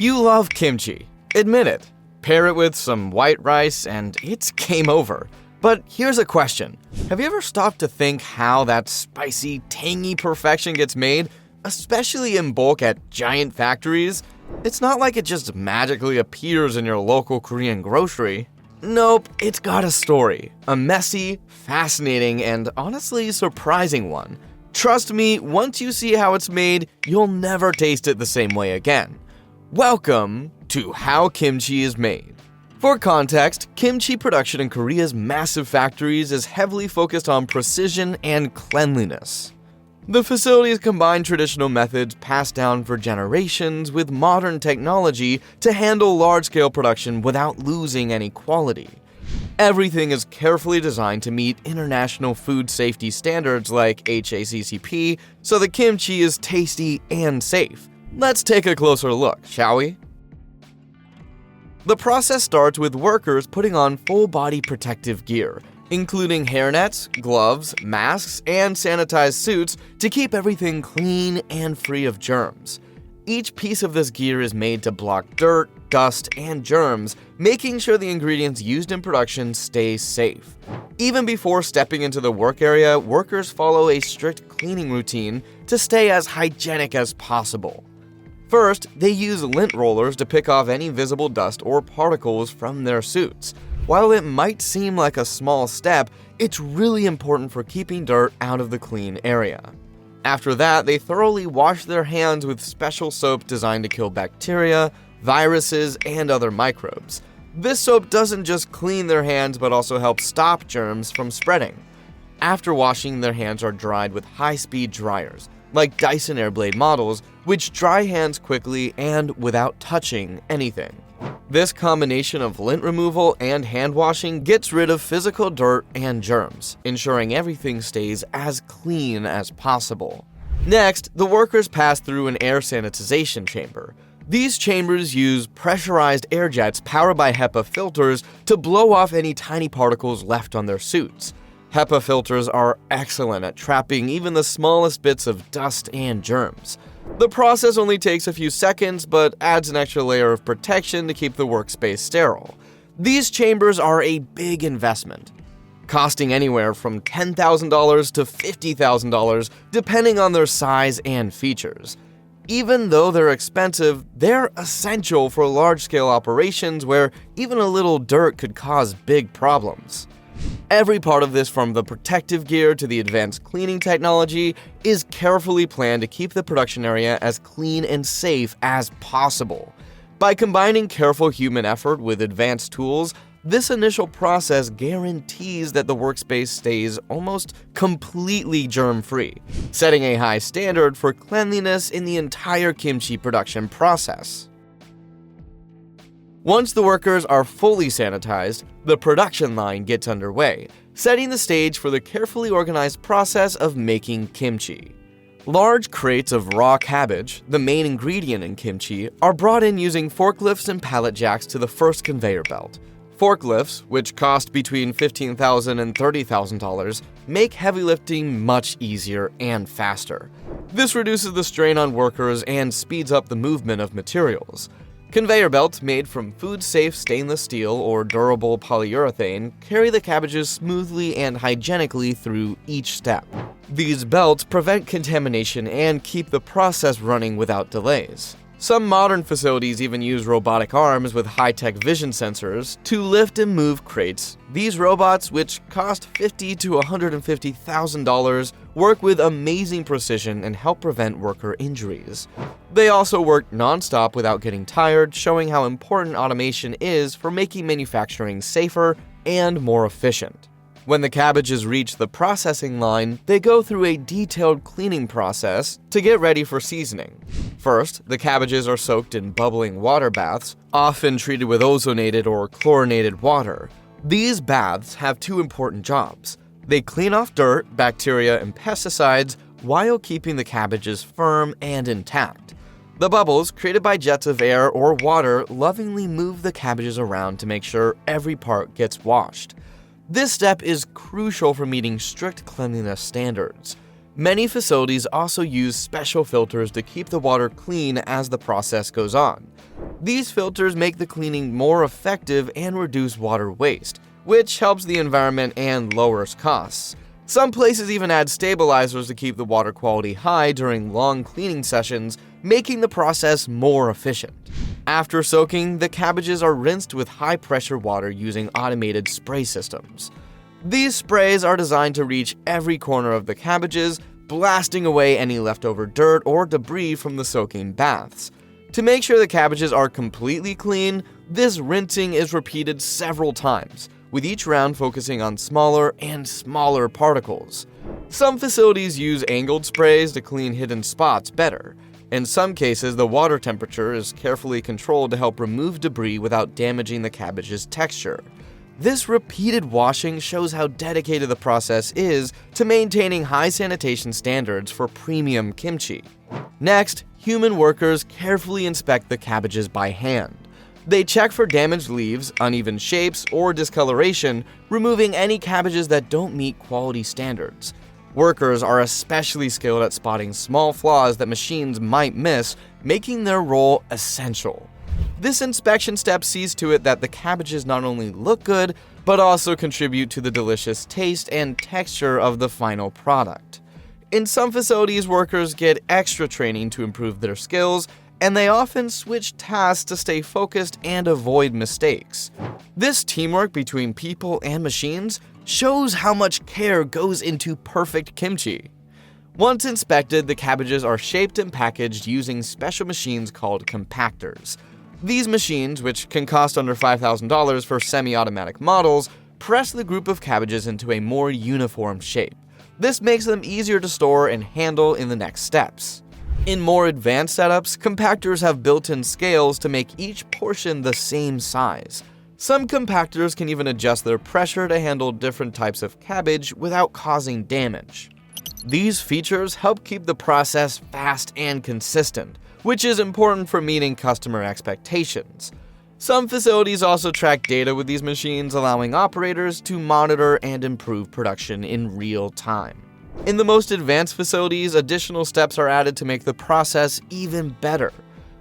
You love kimchi. Admit it. Pair it with some white rice and it's game over. But here's a question. Have you ever stopped to think how that spicy, tangy perfection gets made, especially in bulk at giant factories? It's not like it just magically appears in your local Korean grocery. Nope, it's got a story. A messy, fascinating, and honestly surprising one. Trust me, once you see how it's made, you'll never taste it the same way again. Welcome to How Kimchi is Made. For context, kimchi production in Korea's massive factories is heavily focused on precision and cleanliness. The facilities combine traditional methods passed down for generations with modern technology to handle large-scale production without losing any quality. Everything is carefully designed to meet international food safety standards like HACCP, so the kimchi is tasty and safe. Let's take a closer look, shall we? The process starts with workers putting on full-body protective gear, including hairnets, gloves, masks, and sanitized suits to keep everything clean and free of germs. Each piece of this gear is made to block dirt, dust, and germs, making sure the ingredients used in production stay safe. Even before stepping into the work area, workers follow a strict cleaning routine to stay as hygienic as possible. First, they use lint rollers to pick off any visible dust or particles from their suits. While it might seem like a small step, it's really important for keeping dirt out of the clean area. After that, they thoroughly wash their hands with special soap designed to kill bacteria, viruses, and other microbes. This soap doesn't just clean their hands but also helps stop germs from spreading. After washing, their hands are dried with high-speed dryers, like Dyson Airblade models, which dry hands quickly and without touching anything. This combination of lint removal and hand washing gets rid of physical dirt and germs, ensuring everything stays as clean as possible. Next, the workers pass through an air sanitization chamber. These chambers use pressurized air jets powered by HEPA filters to blow off any tiny particles left on their suits. HEPA filters are excellent at trapping even the smallest bits of dust and germs. The process only takes a few seconds, but adds an extra layer of protection to keep the workspace sterile. These chambers are a big investment, costing anywhere from $10,000 to $50,000 depending on their size and features. Even though they're expensive, they're essential for large-scale operations where even a little dirt could cause big problems. Every part of this, from the protective gear to the advanced cleaning technology, is carefully planned to keep the production area as clean and safe as possible. By combining careful human effort with advanced tools, this initial process guarantees that the workspace stays almost completely germ-free, setting a high standard for cleanliness in the entire kimchi production process. Once the workers are fully sanitized, the production line gets underway, setting the stage for the carefully organized process of making kimchi. Large crates of raw cabbage, the main ingredient in kimchi, are brought in using forklifts and pallet jacks to the first conveyor belt. Forklifts, which cost between $15,000 and $30,000, make heavy lifting much easier and faster. This reduces the strain on workers and speeds up the movement of materials. Conveyor belts made from food-safe stainless steel or durable polyurethane carry the cabbages smoothly and hygienically through each step. These belts prevent contamination and keep the process running without delays. Some modern facilities even use robotic arms with high-tech vision sensors to lift and move crates. These robots, which cost $50,000 to $150,000, work with amazing precision and help prevent worker injuries. They also work non-stop without getting tired, showing how important automation is for making manufacturing safer and more efficient. When the cabbages reach the processing line, they go through a detailed cleaning process to get ready for seasoning. First, the cabbages are soaked in bubbling water baths, often treated with ozonated or chlorinated water. These baths have two important jobs. They clean off dirt, bacteria, and pesticides while keeping the cabbages firm and intact. The bubbles, created by jets of air or water, lovingly move the cabbages around to make sure every part gets washed. This step is crucial for meeting strict cleanliness standards. Many facilities also use special filters to keep the water clean as the process goes on. These filters make the cleaning more effective and reduce water waste, which helps the environment and lowers costs. Some places even add stabilizers to keep the water quality high during long cleaning sessions, making the process more efficient. After soaking, the cabbages are rinsed with high-pressure water using automated spray systems. These sprays are designed to reach every corner of the cabbages, blasting away any leftover dirt or debris from the soaking baths. To make sure the cabbages are completely clean, this rinsing is repeated several times, with each round focusing on smaller and smaller particles. Some facilities use angled sprays to clean hidden spots better. In some cases, the water temperature is carefully controlled to help remove debris without damaging the cabbage's texture. This repeated washing shows how dedicated the process is to maintaining high sanitation standards for premium kimchi. Next, human workers carefully inspect the cabbages by hand. They check for damaged leaves, uneven shapes, or discoloration, removing any cabbages that don't meet quality standards. Workers are especially skilled at spotting small flaws that machines might miss, making their role essential. This inspection step sees to it that the cabbages not only look good, but also contribute to the delicious taste and texture of the final product. In some facilities, workers get extra training to improve their skills, and they often switch tasks to stay focused and avoid mistakes. This teamwork between people and machines shows how much care goes into perfect kimchi. Once inspected, the cabbages are shaped and packaged using special machines called compactors. These machines, which can cost under $5,000 for semi-automatic models, press the group of cabbages into a more uniform shape. This makes them easier to store and handle in the next steps. In more advanced setups, compactors have built-in scales to make each portion the same size. Some compactors can even adjust their pressure to handle different types of cabbage without causing damage. These features help keep the process fast and consistent, which is important for meeting customer expectations. Some facilities also track data with these machines, allowing operators to monitor and improve production in real time. In the most advanced facilities, additional steps are added to make the process even better.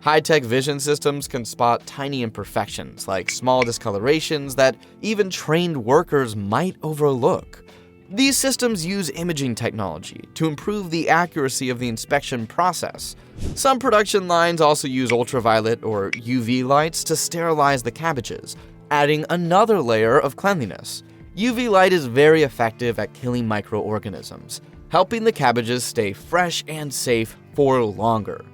High-tech vision systems can spot tiny imperfections, like small discolorations that even trained workers might overlook. These systems use imaging technology to improve the accuracy of the inspection process. Some production lines also use ultraviolet or UV lights to sterilize the cabbages, adding another layer of cleanliness. UV light is very effective at killing microorganisms, helping the cabbages stay fresh and safe for longer.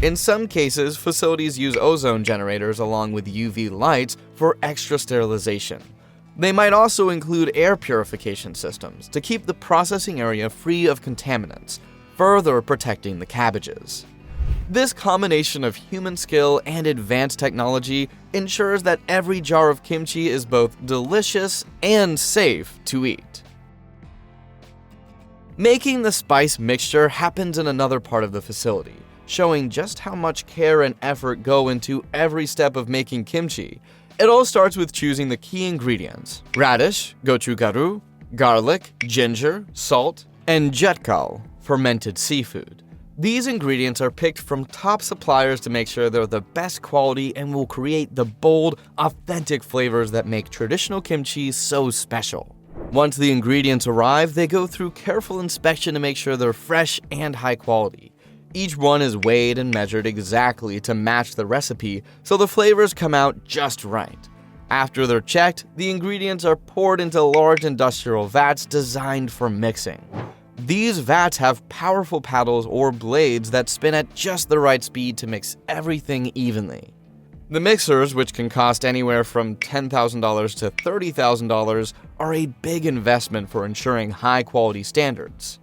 In some cases, facilities use ozone generators along with UV lights for extra sterilization. They might also include air purification systems to keep the processing area free of contaminants, further protecting the cabbages. This combination of human skill and advanced technology ensures that every jar of kimchi is both delicious and safe to eat. Making the spice mixture happens in another part of the facility, showing just how much care and effort go into every step of making kimchi. It all starts with choosing the key ingredients: radish, gochugaru, garlic, ginger, salt, and jetkal, fermented seafood. These ingredients are picked from top suppliers to make sure they're the best quality and will create the bold, authentic flavors that make traditional kimchi so special. Once the ingredients arrive, they go through careful inspection to make sure they're fresh and high quality. Each one is weighed and measured exactly to match the recipe, so the flavors come out just right. After they're checked, the ingredients are poured into large industrial vats designed for mixing. These vats have powerful paddles or blades that spin at just the right speed to mix everything evenly. The mixers, which can cost anywhere from $10,000 to $30,000, are a big investment for ensuring high-quality standards.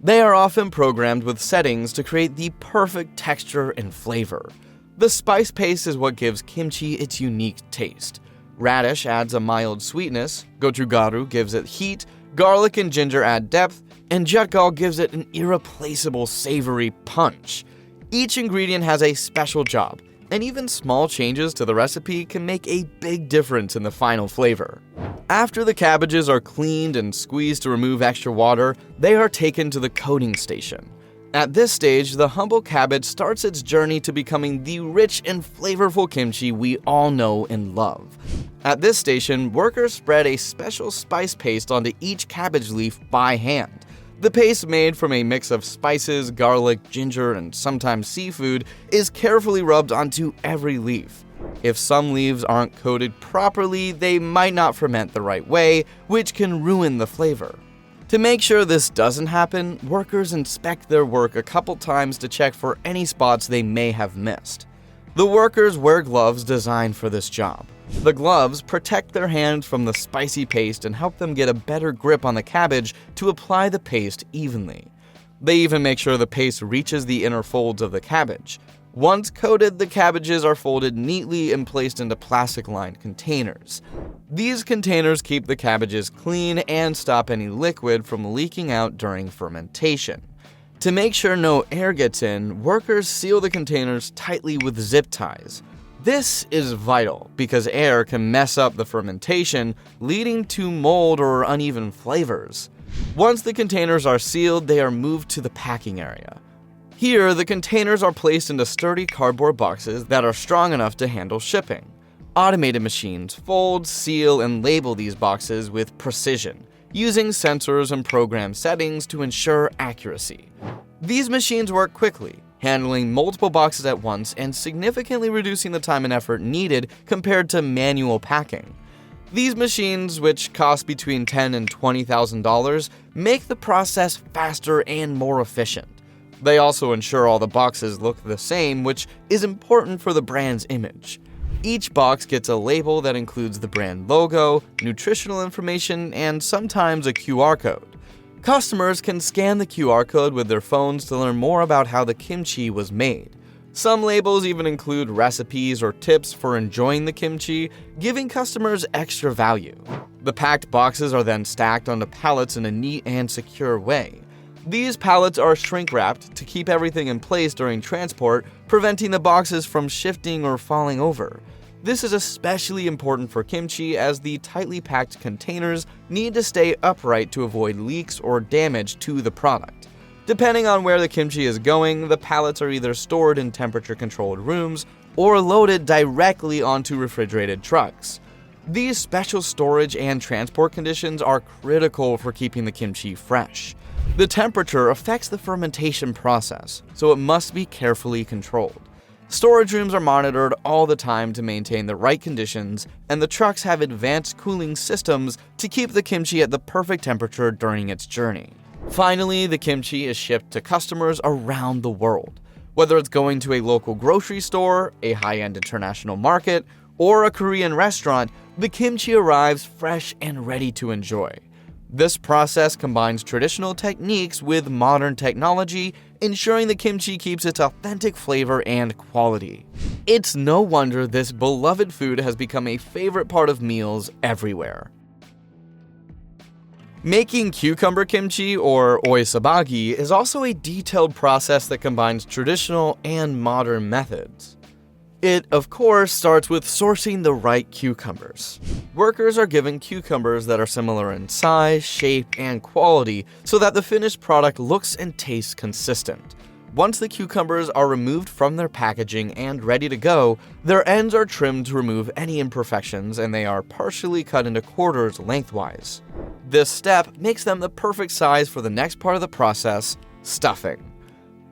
They are often programmed with settings to create the perfect texture and flavor. The spice paste is what gives kimchi its unique taste. Radish adds a mild sweetness, gochugaru gives it heat, garlic and ginger add depth, and jetkal gives it an irreplaceable savory punch. Each ingredient has a special job, and even small changes to the recipe can make a big difference in the final flavor. After the cabbages are cleaned and squeezed to remove extra water, they are taken to the coating station. At this stage, the humble cabbage starts its journey to becoming the rich and flavorful kimchi we all know and love. At this station, workers spread a special spice paste onto each cabbage leaf by hand. The paste, made from a mix of spices, garlic, ginger, and sometimes seafood, is carefully rubbed onto every leaf. If some leaves aren't coated properly, they might not ferment the right way, which can ruin the flavor. To make sure this doesn't happen, workers inspect their work a couple times to check for any spots they may have missed. The workers wear gloves designed for this job. The gloves protect their hands from the spicy paste and help them get a better grip on the cabbage to apply the paste evenly. They even make sure the paste reaches the inner folds of the cabbage. Once coated, the cabbages are folded neatly and placed into plastic-lined containers. These containers keep the cabbages clean and stop any liquid from leaking out during fermentation. To make sure no air gets in, workers seal the containers tightly with zip ties. This is vital because air can mess up the fermentation, leading to mold or uneven flavors. Once the containers are sealed, they are moved to the packing area. Here, the containers are placed into sturdy cardboard boxes that are strong enough to handle shipping. Automated machines fold, seal, and label these boxes with precision, using sensors and program settings to ensure accuracy. These machines work quickly, handling multiple boxes at once and significantly reducing the time and effort needed compared to manual packing. These machines, which cost between $10,000 and $20,000, make the process faster and more efficient. They also ensure all the boxes look the same, which is important for the brand's image. Each box gets a label that includes the brand logo, nutritional information, and sometimes a QR code. Customers can scan the QR code with their phones to learn more about how the kimchi was made. Some labels even include recipes or tips for enjoying the kimchi, giving customers extra value. The packed boxes are then stacked onto pallets in a neat and secure way. These pallets are shrink-wrapped to keep everything in place during transport, preventing the boxes from shifting or falling over. This is especially important for kimchi as the tightly packed containers need to stay upright to avoid leaks or damage to the product. Depending on where the kimchi is going, the pallets are either stored in temperature-controlled rooms or loaded directly onto refrigerated trucks. These special storage and transport conditions are critical for keeping the kimchi fresh. The temperature affects the fermentation process, so it must be carefully controlled. Storage rooms are monitored all the time to maintain the right conditions, and the trucks have advanced cooling systems to keep the kimchi at the perfect temperature during its journey. Finally, the kimchi is shipped to customers around the world. Whether it's going to a local grocery store, a high-end international market, or a Korean restaurant, the kimchi arrives fresh and ready to enjoy. This process combines traditional techniques with modern technology, ensuring the kimchi keeps its authentic flavor and quality. It's no wonder this beloved food has become a favorite part of meals everywhere. Making cucumber kimchi, or oisabagi, is also a detailed process that combines traditional and modern methods. It, of course, starts with sourcing the right cucumbers. Workers are given cucumbers that are similar in size, shape, and quality so that the finished product looks and tastes consistent. Once the cucumbers are removed from their packaging and ready to go, their ends are trimmed to remove any imperfections and they are partially cut into quarters lengthwise. This step makes them the perfect size for the next part of the process, stuffing.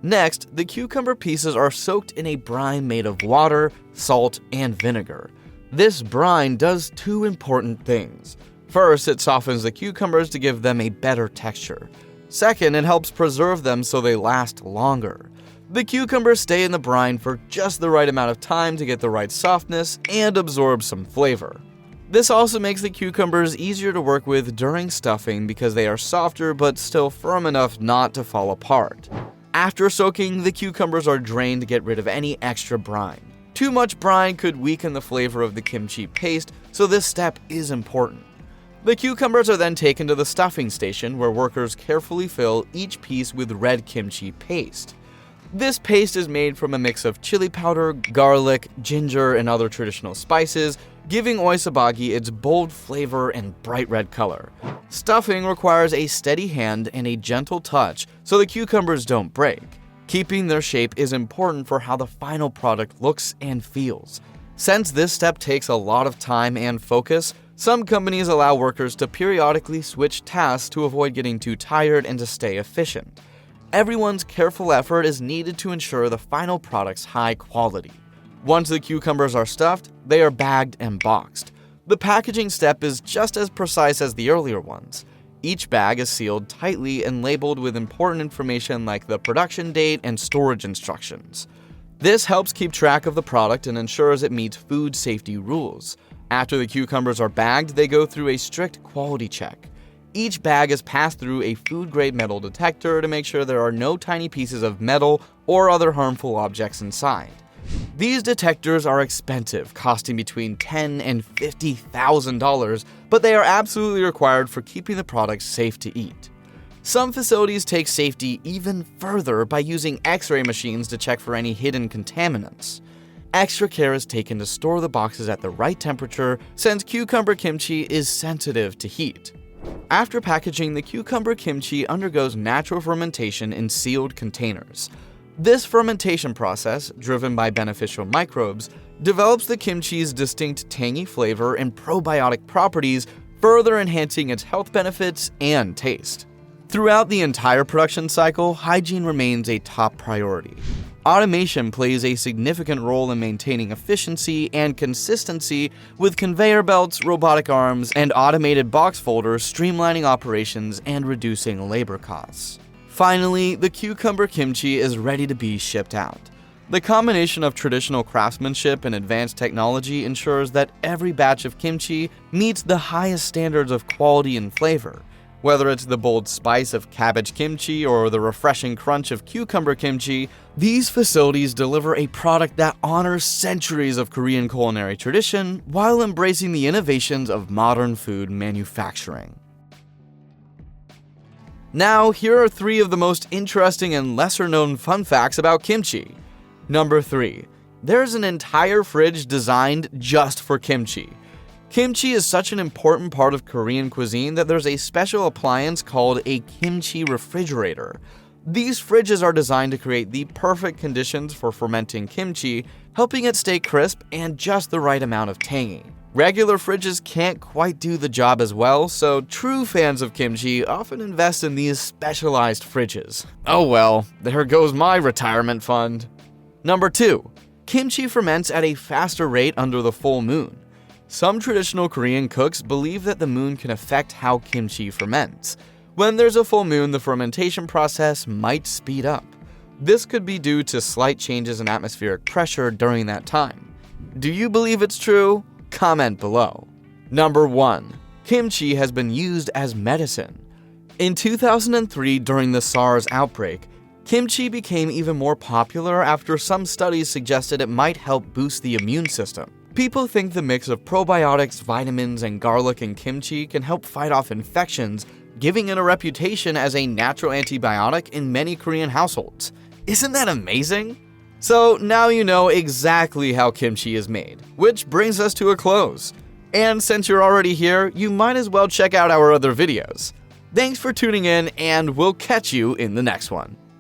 Next, the cucumber pieces are soaked in a brine made of water, salt, and vinegar. This brine does two important things. First, it softens the cucumbers to give them a better texture. Second, it helps preserve them so they last longer. The cucumbers stay in the brine for just the right amount of time to get the right softness and absorb some flavor. This also makes the cucumbers easier to work with during stuffing because they are softer but still firm enough not to fall apart. After soaking, the cucumbers are drained to get rid of any extra brine. Too much brine could weaken the flavor of the kimchi paste, so this step is important. The cucumbers are then taken to the stuffing station where workers carefully fill each piece with red kimchi paste. This paste is made from a mix of chili powder, garlic, ginger, and other traditional spices, giving oisabagi its bold flavor and bright red color. Stuffing requires a steady hand and a gentle touch so the cucumbers don't break. Keeping their shape is important for how the final product looks and feels. Since this step takes a lot of time and focus, some companies allow workers to periodically switch tasks to avoid getting too tired and to stay efficient. Everyone's careful effort is needed to ensure the final product's high quality. Once the cucumbers are stuffed, they are bagged and boxed. The packaging step is just as precise as the earlier ones. Each bag is sealed tightly and labeled with important information like the production date and storage instructions. This helps keep track of the product and ensures it meets food safety rules. After the cucumbers are bagged, they go through a strict quality check. Each bag is passed through a food-grade metal detector to make sure there are no tiny pieces of metal or other harmful objects inside. These detectors are expensive, costing between $10,000 and $50,000, but they are absolutely required for keeping the products safe to eat. Some facilities take safety even further by using X-ray machines to check for any hidden contaminants. Extra care is taken to store the boxes at the right temperature since cucumber kimchi is sensitive to heat. After packaging, the cucumber kimchi undergoes natural fermentation in sealed containers. This fermentation process, driven by beneficial microbes, develops the kimchi's distinct tangy flavor and probiotic properties, further enhancing its health benefits and taste. Throughout the entire production cycle, hygiene remains a top priority. Automation plays a significant role in maintaining efficiency and consistency, with conveyor belts, robotic arms, and automated box folders streamlining operations and reducing labor costs. Finally, the cucumber kimchi is ready to be shipped out. The combination of traditional craftsmanship and advanced technology ensures that every batch of kimchi meets the highest standards of quality and flavor. Whether it's the bold spice of cabbage kimchi or the refreshing crunch of cucumber kimchi, these facilities deliver a product that honors centuries of Korean culinary tradition while embracing the innovations of modern food manufacturing. Now, here are 3 of the most interesting and lesser-known fun facts about kimchi. Number 3. There's an entire fridge designed just for kimchi. Kimchi is such an important part of Korean cuisine that there's a special appliance called a kimchi refrigerator. These fridges are designed to create the perfect conditions for fermenting kimchi, helping it stay crisp and just the right amount of tangy. Regular fridges can't quite do the job as well, so true fans of kimchi often invest in these specialized fridges. Oh well, there goes my retirement fund. Number 2. Kimchi ferments at a faster rate under the full moon. Some traditional Korean cooks believe that the moon can affect how kimchi ferments. When there's a full moon, the fermentation process might speed up. This could be due to slight changes in atmospheric pressure during that time. Do you believe it's true? Comment below. Number 1. Kimchi has been used as medicine. In 2003, during the SARS outbreak, kimchi became even more popular after some studies suggested it might help boost the immune system. People think the mix of probiotics, vitamins, and garlic in kimchi can help fight off infections, giving it a reputation as a natural antibiotic in many Korean households. Isn't that amazing? So now you know exactly how kimchi is made, which brings us to a close. And since you're already here, you might as well check out our other videos. Thanks for tuning in, and we'll catch you in the next one.